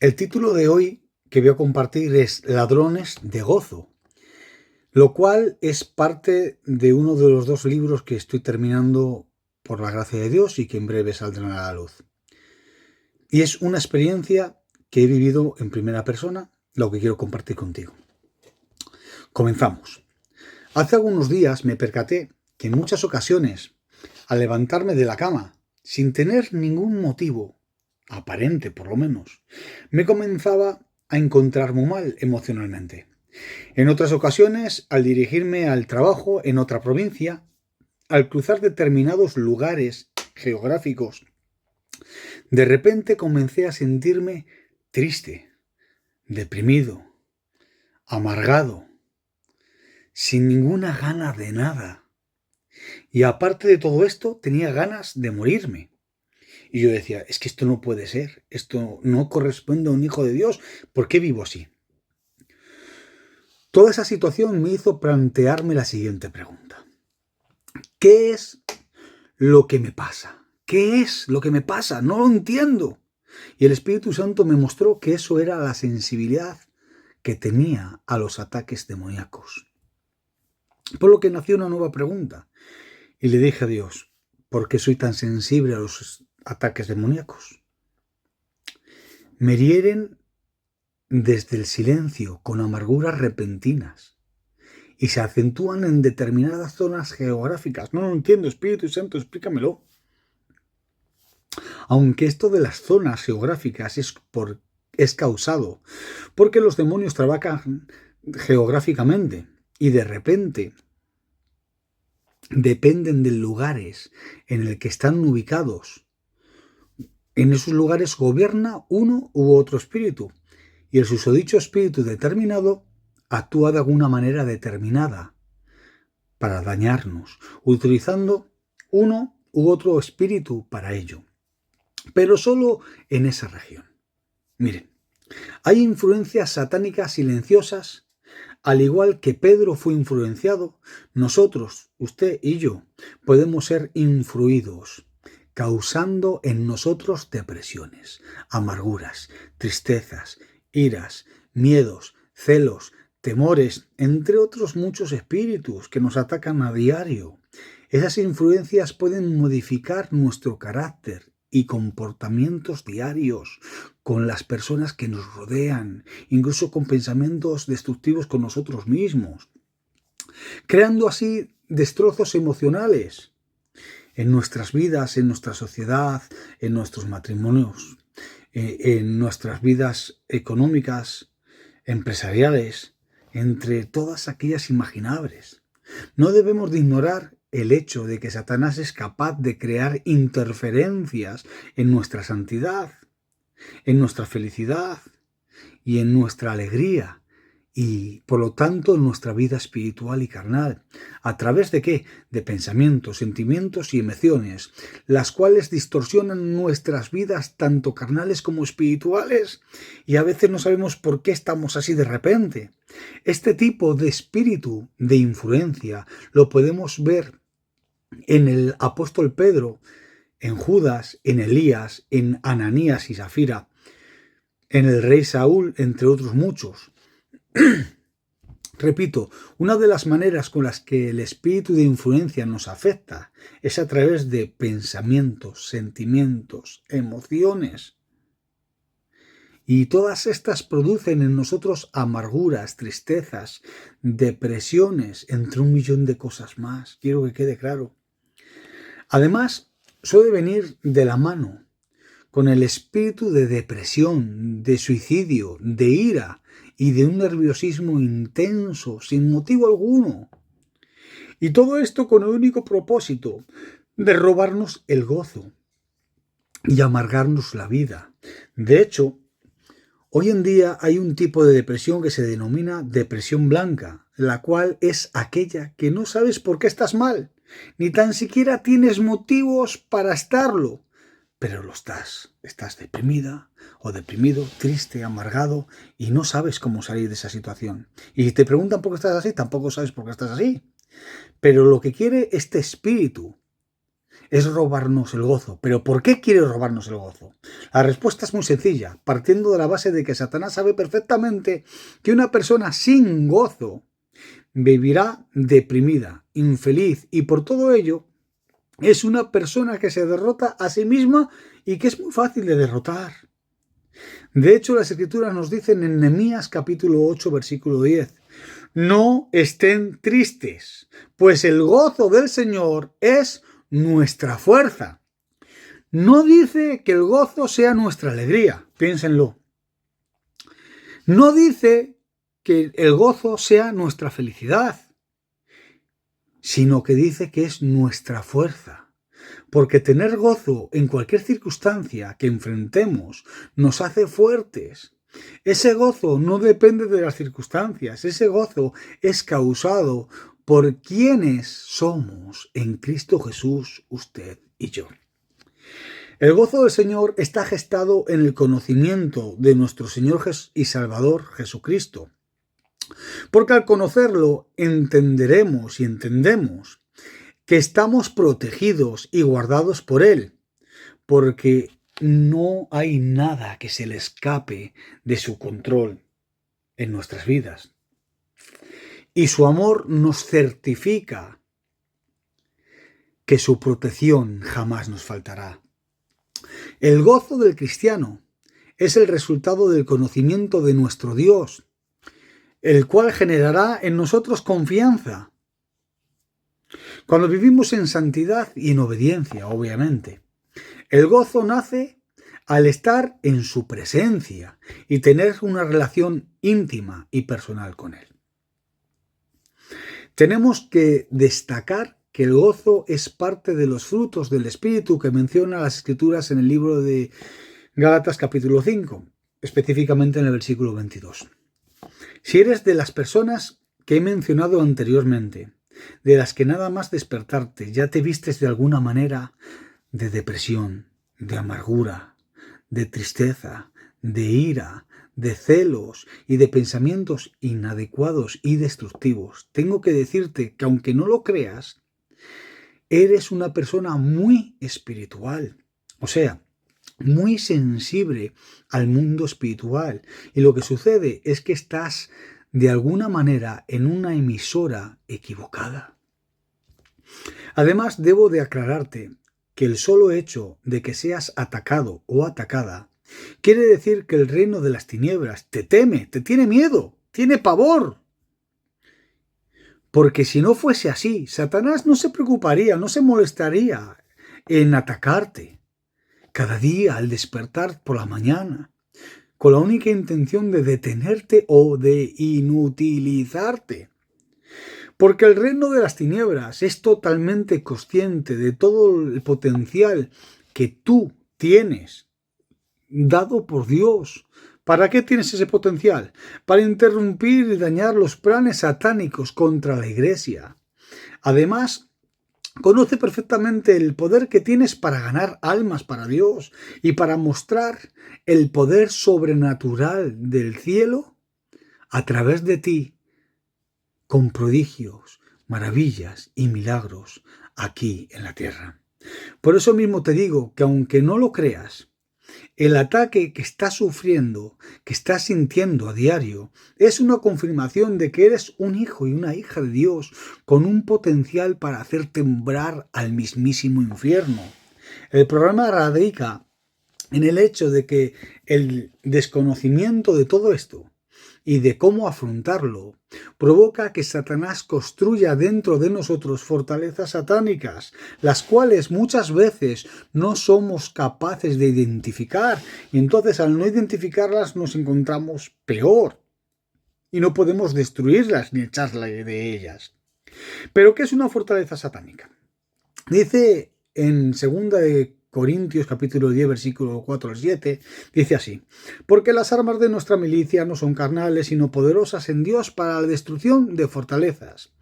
El título de hoy que voy a compartir es Ladrones de gozo, lo cual es parte de uno de los dos libros que estoy terminando por la gracia de Dios y que en breve saldrán a la luz. Y es una experiencia que he vivido en primera persona, lo que quiero compartir contigo. Comenzamos. Hace algunos días me percaté que en muchas ocasiones, al levantarme de la cama, sin tener ningún motivo, aparente por lo menos, me comenzaba a encontrar muy mal emocionalmente. En otras ocasiones, al dirigirme al trabajo en otra provincia, al cruzar determinados lugares geográficos, de repente comencé a sentirme triste, deprimido, amargado, sin ninguna gana de nada. Y aparte de todo esto, tenía ganas de morirme. Y yo decía, es que esto no puede ser, esto no corresponde a un hijo de Dios, ¿por qué vivo así? Toda esa situación me hizo plantearme la siguiente pregunta. ¿Qué es lo que me pasa? ¿Qué es lo que me pasa? No lo entiendo. Y el Espíritu Santo me mostró que eso era la sensibilidad que tenía a los ataques demoníacos. Por lo que nació una nueva pregunta. Y le dije a Dios, ¿por qué soy tan sensible a los ataques demoníacos? Me hieren desde el silencio con amarguras repentinas y se acentúan en determinadas zonas geográficas. No lo entiendo, Espíritu Santo, explícamelo. Aunque esto de las zonas geográficas es causado porque los demonios trabajan geográficamente y de repente dependen de lugares en el que están ubicados. En esos lugares gobierna uno u otro espíritu y el susodicho espíritu determinado actúa de alguna manera determinada para dañarnos, utilizando uno u otro espíritu para ello, pero solo en esa región. Miren, hay influencias satánicas silenciosas, al igual que Pedro fue influenciado, nosotros, usted y yo, podemos ser influidos, causando en nosotros depresiones, amarguras, tristezas, iras, miedos, celos, temores, entre otros muchos espíritus que nos atacan a diario. Esas influencias pueden modificar nuestro carácter y comportamientos diarios con las personas que nos rodean, incluso con pensamientos destructivos con nosotros mismos, creando así destrozos emocionales en nuestras vidas, en nuestra sociedad, en nuestros matrimonios, en nuestras vidas económicas, empresariales, entre todas aquellas imaginables. No debemos de ignorar el hecho de que Satanás es capaz de crear interferencias en nuestra santidad, en nuestra felicidad y en nuestra alegría y por lo tanto en nuestra vida espiritual y carnal. ¿A través de qué? De pensamientos, sentimientos y emociones, las cuales distorsionan nuestras vidas tanto carnales como espirituales y a veces no sabemos por qué estamos así de repente. Este tipo de espíritu de influencia lo podemos ver en el apóstol Pedro, en Judas, en Elías, en Ananías y Zafira, en el rey Saúl, entre otros muchos. Repito, una de las maneras con las que el espíritu de influencia nos afecta es a través de pensamientos, sentimientos, emociones. Y todas estas producen en nosotros amarguras, tristezas, depresiones, entre 1.000.000 de cosas más. Quiero que quede claro. Además, suele venir de la mano con el espíritu de depresión, de suicidio, de ira y de un nerviosismo intenso, sin motivo alguno. Y todo esto con el único propósito de robarnos el gozo y amargarnos la vida. De hecho, hoy en día hay un tipo de depresión que se denomina depresión blanca, la cual es aquella que no sabes por qué estás mal, ni tan siquiera tienes motivos para estarlo, pero lo estás. Estás deprimida o deprimido, triste, amargado y no sabes cómo salir de esa situación. Y si te preguntan por qué estás así, tampoco sabes por qué estás así. Pero lo que quiere este espíritu es robarnos el gozo. ¿Pero por qué quiere robarnos el gozo? La respuesta es muy sencilla, partiendo de la base de que Satanás sabe perfectamente que una persona sin gozo vivirá deprimida, infeliz, y por todo ello es una persona que se derrota a sí misma y que es muy fácil de derrotar. De hecho, las Escrituras nos dicen en Nehemías capítulo 8, versículo 10, no estén tristes, pues el gozo del Señor es nuestra fuerza. No dice que el gozo sea nuestra alegría, piénsenlo. No dice que el gozo sea nuestra felicidad, sino que dice que es nuestra fuerza. Porque tener gozo en cualquier circunstancia que enfrentemos nos hace fuertes. Ese gozo no depende de las circunstancias, ese gozo es causado por quienes somos en Cristo Jesús, usted y yo. El gozo del Señor está gestado en el conocimiento de nuestro Señor y Salvador Jesucristo. Porque al conocerlo entenderemos y entendemos que estamos protegidos y guardados por Él, porque no hay nada que se le escape de su control en nuestras vidas. Y su amor nos certifica que su protección jamás nos faltará. El gozo del cristiano es el resultado del conocimiento de nuestro Dios, el cual generará en nosotros confianza. Cuando vivimos en santidad y en obediencia, obviamente, el gozo nace al estar en su presencia y tener una relación íntima y personal con Él. Tenemos que destacar que el gozo es parte de los frutos del Espíritu que menciona las Escrituras en el libro de Gálatas capítulo 5, específicamente en el versículo 22. Si eres de las personas que he mencionado anteriormente, de las que nada más despertarte ya te vistes de alguna manera de depresión, de amargura, de tristeza, de ira, de celos y de pensamientos inadecuados y destructivos, tengo que decirte que aunque no lo creas, eres una persona muy espiritual, o sea, muy sensible al mundo espiritual. Y lo que sucede es que estás de alguna manera en una emisora equivocada. Además, debo de aclararte que el solo hecho de que seas atacado o atacada quiere decir que el reino de las tinieblas te teme, te tiene miedo, tiene pavor. Porque si no fuese así, Satanás no se preocuparía, no se molestaría en atacarte cada día al despertar por la mañana, con la única intención de detenerte o de inutilizarte. Porque el reino de las tinieblas es totalmente consciente de todo el potencial que tú tienes dado por Dios. ¿Para qué tienes ese potencial? Para interrumpir y dañar los planes satánicos contra la iglesia. Además, conoce perfectamente el poder que tienes para ganar almas para Dios y para mostrar el poder sobrenatural del cielo a través de ti, con prodigios, maravillas y milagros aquí en la tierra. Por eso mismo te digo que aunque no lo creas, el ataque que estás sufriendo, que estás sintiendo a diario, es una confirmación de que eres un hijo y una hija de Dios con un potencial para hacer temblar al mismísimo infierno. El problema radica en el hecho de que el desconocimiento de todo esto y de cómo afrontarlo provoca que Satanás construya dentro de nosotros fortalezas satánicas, las cuales muchas veces no somos capaces de identificar, y entonces al no identificarlas nos encontramos peor y no podemos destruirlas ni echarla de ellas. ¿Pero qué es una fortaleza satánica? Dice en 2 Corintios capítulo 10 versículo 4 al 7, dice así: porque las armas de nuestra milicia no son carnales, sino poderosas en Dios para la destrucción de fortalezas,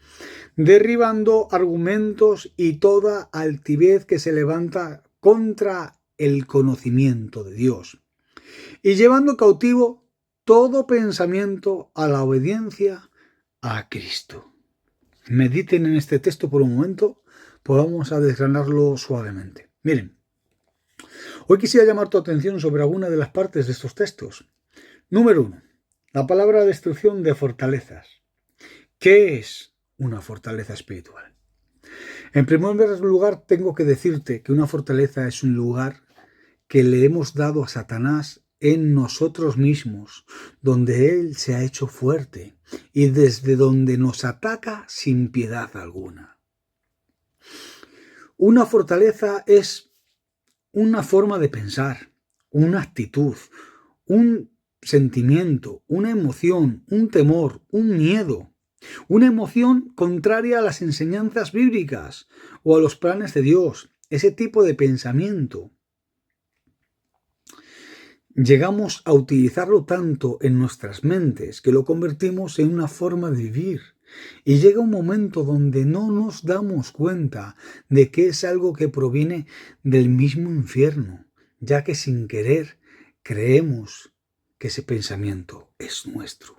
derribando argumentos y toda altivez que se levanta contra el conocimiento de Dios, y llevando cautivo todo pensamiento a la obediencia a Cristo. Mediten en este texto por un momento, pues vamos a desgranarlo suavemente. Miren, hoy quisiera llamar tu atención sobre alguna de las partes de estos textos. Número 1. La palabra destrucción de fortalezas. ¿Qué es una fortaleza espiritual? En primer lugar, tengo que decirte que una fortaleza es un lugar que le hemos dado a Satanás en nosotros mismos, donde él se ha hecho fuerte y desde donde nos ataca sin piedad alguna. Una fortaleza es una forma de pensar, una actitud, un sentimiento, una emoción, un temor, un miedo, una emoción contraria a las enseñanzas bíblicas o a los planes de Dios, ese tipo de pensamiento. Llegamos a utilizarlo tanto en nuestras mentes que lo convertimos en una forma de vivir. Y llega un momento donde no nos damos cuenta de que es algo que proviene del mismo infierno, ya que sin querer creemos que ese pensamiento es nuestro.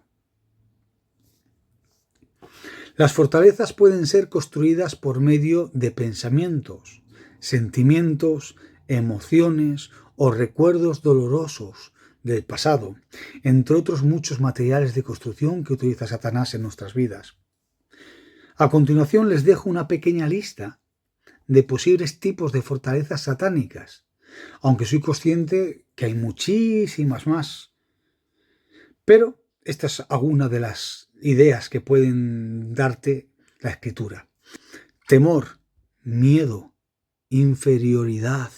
Las fortalezas pueden ser construidas por medio de pensamientos, sentimientos, emociones o recuerdos dolorosos del pasado, entre otros muchos materiales de construcción que utiliza Satanás en nuestras vidas. A continuación les dejo una pequeña lista de posibles tipos de fortalezas satánicas, aunque soy consciente que hay muchísimas más. Pero esta es alguna de las ideas que pueden darte la Escritura. Temor, miedo, inferioridad,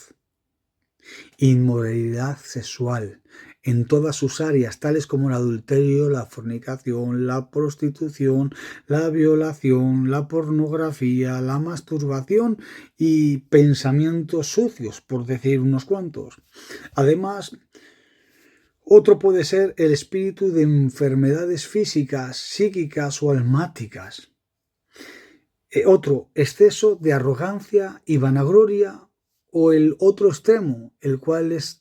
inmoralidad sexual en todas sus áreas, tales como el adulterio, la fornicación, la prostitución, la violación, la pornografía, la masturbación y pensamientos sucios, por decir unos cuantos. Además, otro puede ser el espíritu de enfermedades físicas, psíquicas o almáticas. Otro, exceso de arrogancia y vanagloria, o el otro extremo, el cual es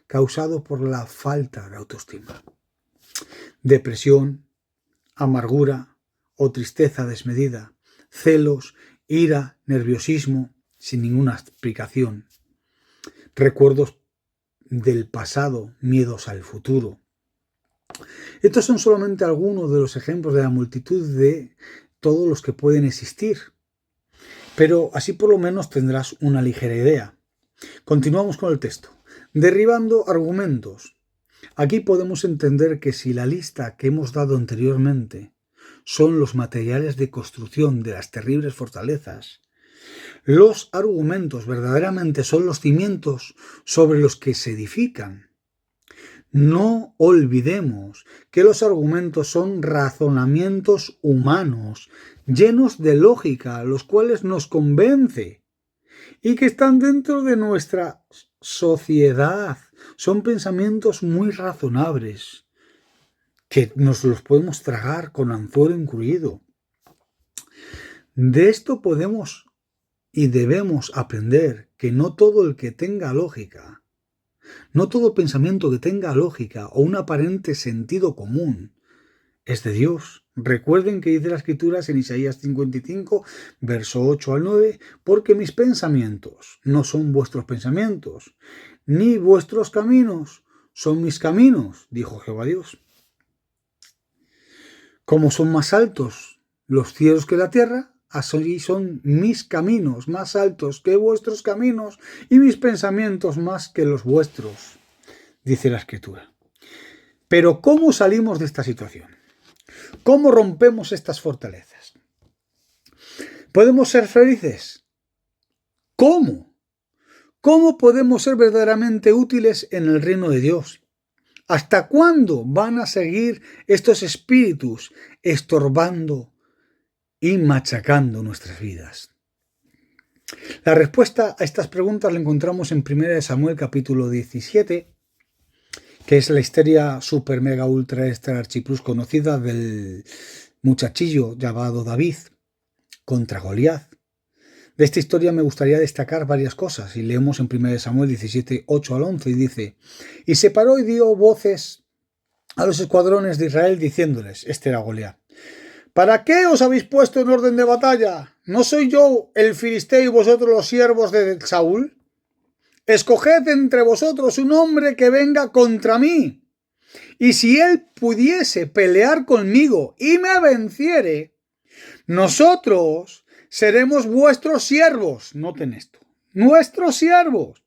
causado por la falta de autoestima. Depresión, amargura o tristeza desmedida, celos, ira, nerviosismo, sin ninguna explicación, recuerdos del pasado, miedos al futuro. Estos son solamente algunos de los ejemplos de la multitud de todos los que pueden existir, pero así por lo menos tendrás una ligera idea. Continuamos con el texto. Derribando argumentos. Aquí podemos entender que si la lista que hemos dado anteriormente son los materiales de construcción de las terribles fortalezas, los argumentos verdaderamente son los cimientos sobre los que se edifican. No olvidemos que los argumentos son razonamientos humanos, llenos de lógica, los cuales nos convence y que están dentro de nuestra sociedad. Son pensamientos muy razonables, que nos los podemos tragar con anzuelo incluido. De esto podemos y debemos aprender que no todo el que tenga lógica, no todo pensamiento que tenga lógica o un aparente sentido común es de Dios. Recuerden que dice las Escrituras en Isaías 55, verso 8 al 9, porque mis pensamientos no son vuestros pensamientos, ni vuestros caminos son mis caminos, dijo Jehová Dios. Como son más altos los cielos que la tierra, así son mis caminos más altos que vuestros caminos y mis pensamientos más que los vuestros, dice la Escritura. Pero ¿cómo salimos de esta situación? ¿Cómo rompemos estas fortalezas? ¿Podemos ser felices? ¿Cómo? ¿Cómo podemos ser verdaderamente útiles en el reino de Dios? ¿Hasta cuándo van a seguir estos espíritus estorbando y machacando nuestras vidas? La respuesta a estas preguntas la encontramos en 1 Samuel capítulo 17, que es la historia super mega ultra extra archiplus conocida del muchachillo llamado David contra Goliat. De esta historia me gustaría destacar varias cosas y leemos en 1 Samuel 17, 8 al 11 y dice: y se paró y dio voces a los escuadrones de Israel diciéndoles, este era Goliat, ¿Para qué os habéis puesto en orden de batalla? ¿No soy yo el filisteo y vosotros los siervos de Saúl? Escoged entre vosotros un hombre que venga contra mí. Y si él pudiese pelear conmigo y me venciere, nosotros seremos vuestros siervos. Noten esto. Nuestros siervos.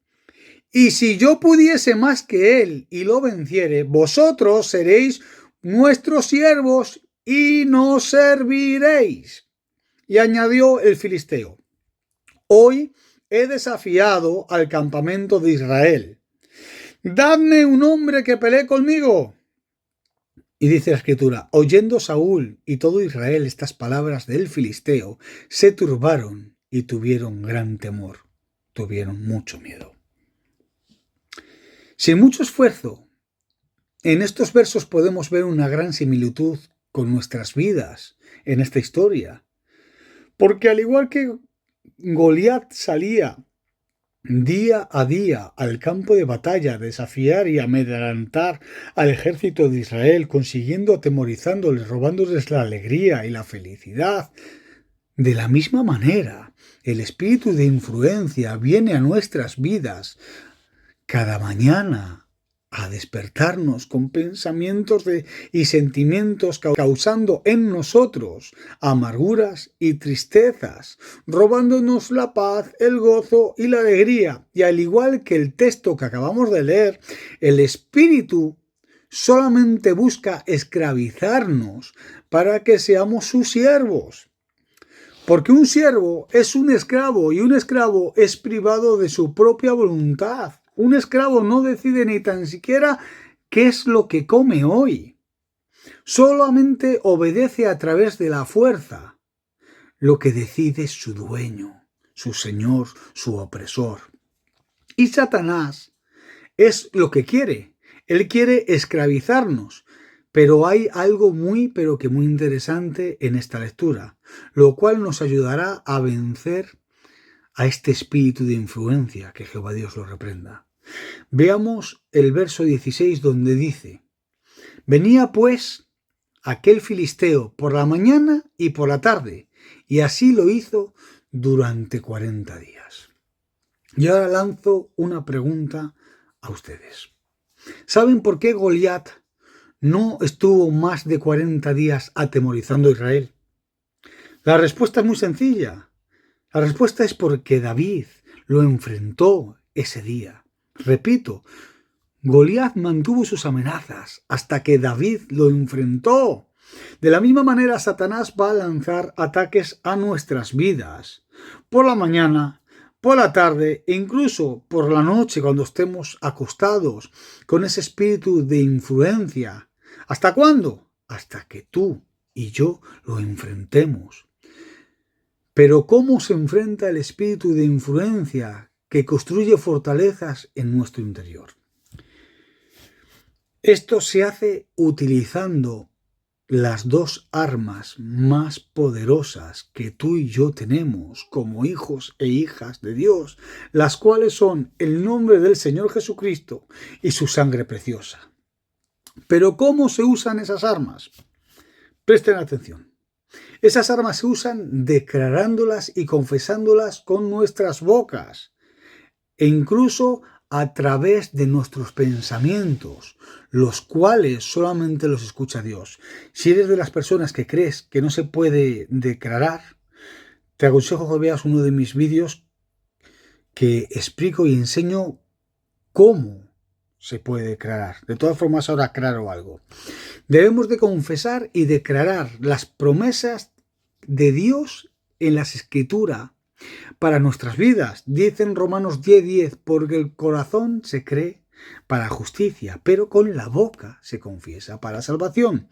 Y si yo pudiese más que él y lo venciere, vosotros seréis nuestros siervos y nos serviréis. Y añadió el filisteo: hoy he desafiado al campamento de Israel. Dadme un hombre que pelee conmigo. Y dice la escritura: oyendo Saúl y todo Israel estas palabras del filisteo, se turbaron y tuvieron gran temor, tuvieron mucho miedo. Sin mucho esfuerzo, en estos versos podemos ver una gran similitud con nuestras vidas en esta historia. Porque al igual que Goliat salía día a día al campo de batalla a desafiar y amedrentar al ejército de Israel, consiguiendo atemorizándoles, robándoles la alegría y la felicidad, de la misma manera, el espíritu de influencia viene a nuestras vidas cada mañana a despertarnos con pensamientos y sentimientos, causando en nosotros amarguras y tristezas, robándonos la paz, el gozo y la alegría. Y al igual que el texto que acabamos de leer, el espíritu solamente busca esclavizarnos para que seamos sus siervos. Porque un siervo es un esclavo y un esclavo es privado de su propia voluntad. Un esclavo no decide ni tan siquiera qué es lo que come hoy. Solamente obedece a través de la fuerza. Lo que decide es su dueño, su señor, su opresor. Y Satanás es lo que quiere. Él quiere esclavizarnos. Pero hay algo muy interesante en esta lectura, lo cual nos ayudará a vencer a este espíritu de influencia, que Jehová Dios lo reprenda. Veamos el verso 16 donde dice: venía pues aquel filisteo por la mañana y por la tarde, y así lo hizo durante 40 días. Y ahora lanzo una pregunta a ustedes. ¿Saben por qué Goliat no estuvo más de 40 días atemorizando a Israel? La respuesta es muy sencilla. La respuesta es porque David lo enfrentó ese día. Repito, Goliat mantuvo sus amenazas hasta que David lo enfrentó. De la misma manera, Satanás va a lanzar ataques a nuestras vidas. Por la mañana, por la tarde e incluso por la noche cuando estemos acostados con ese espíritu de influencia. ¿Hasta cuándo? Hasta que tú y yo lo enfrentemos. Pero ¿cómo se enfrenta el espíritu de influencia que construye fortalezas en nuestro interior? Esto se hace utilizando las dos armas más poderosas que tú y yo tenemos como hijos e hijas de Dios, las cuales son el nombre del Señor Jesucristo y su sangre preciosa. Pero ¿cómo se usan esas armas? Presten atención. Esas armas se usan declarándolas y confesándolas con nuestras bocas e incluso a través de nuestros pensamientos, los cuales solamente los escucha Dios. Si eres de las personas que crees que no se puede declarar, te aconsejo que veas uno de mis vídeos que explico y enseño cómo se puede declarar. De todas formas, ahora aclaro algo. Debemos de confesar y declarar las promesas de Dios en las Escrituras para nuestras vidas. Dice en Romanos 10:10, porque el corazón se cree para justicia, pero con la boca se confiesa para salvación.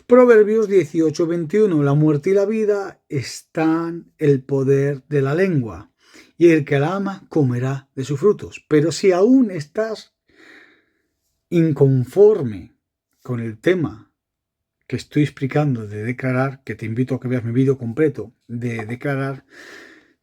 Proverbios 18:21, la muerte y la vida están en el poder de la lengua, y el que la ama comerá de sus frutos. Pero si aún estás inconforme con el tema que estoy explicando de declarar, que te invito a que veas mi vídeo completo de declarar,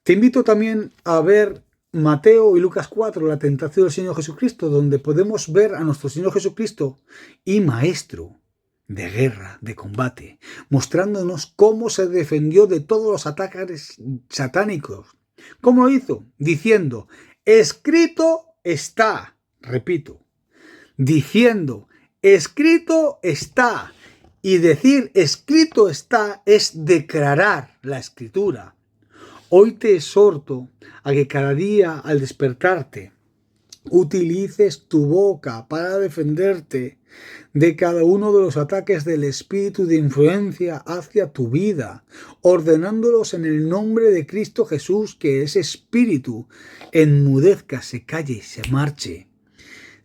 te invito también a ver Mateo y Lucas 4, la tentación del Señor Jesucristo, donde podemos ver a nuestro Señor Jesucristo y Maestro de guerra, de combate, mostrándonos cómo se defendió de todos los ataques satánicos. ¿Cómo lo hizo? Diciendo, escrito está, repito, diciendo, escrito está. Y decir escrito está es declarar la escritura. Hoy te exhorto a que cada día al despertarte utilices tu boca para defenderte de cada uno de los ataques del espíritu de influencia hacia tu vida, ordenándolos en el nombre de Cristo Jesús, que ese espíritu enmudezca, se calle, se marche,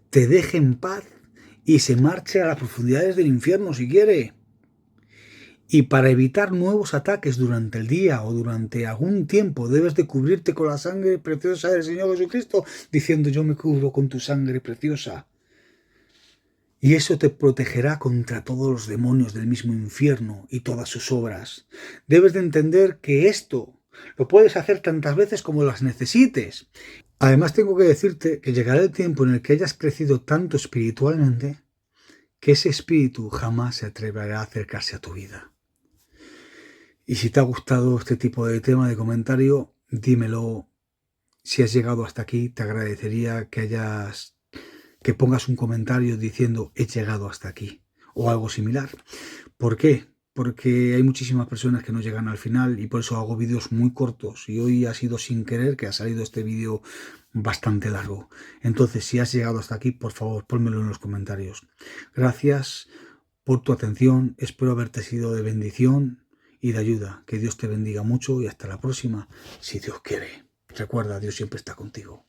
te deje en paz y se marche a las profundidades del infierno si quiere. Y para evitar nuevos ataques durante el día o durante algún tiempo debes de cubrirte con la sangre preciosa del Señor Jesucristo, diciendo yo me cubro con tu sangre preciosa. Y eso te protegerá contra todos los demonios del mismo infierno y todas sus obras. Debes de entender que esto lo puedes hacer tantas veces como las necesites. Además tengo que decirte que llegará el tiempo en el que hayas crecido tanto espiritualmente que ese espíritu jamás se atreverá a acercarse a tu vida. Y si te ha gustado este tipo de tema de comentario, dímelo. Si has llegado hasta aquí, te agradecería que pongas un comentario diciendo he llegado hasta aquí o algo similar. ¿Por qué? Porque hay muchísimas personas que no llegan al final y por eso hago vídeos muy cortos y hoy ha sido sin querer que ha salido este vídeo bastante largo. Entonces, si has llegado hasta aquí, por favor, pónmelo en los comentarios. Gracias por tu atención, espero haberte sido de bendición y de ayuda. Que Dios te bendiga mucho y hasta la próxima, si Dios quiere. Recuerda, Dios siempre está contigo.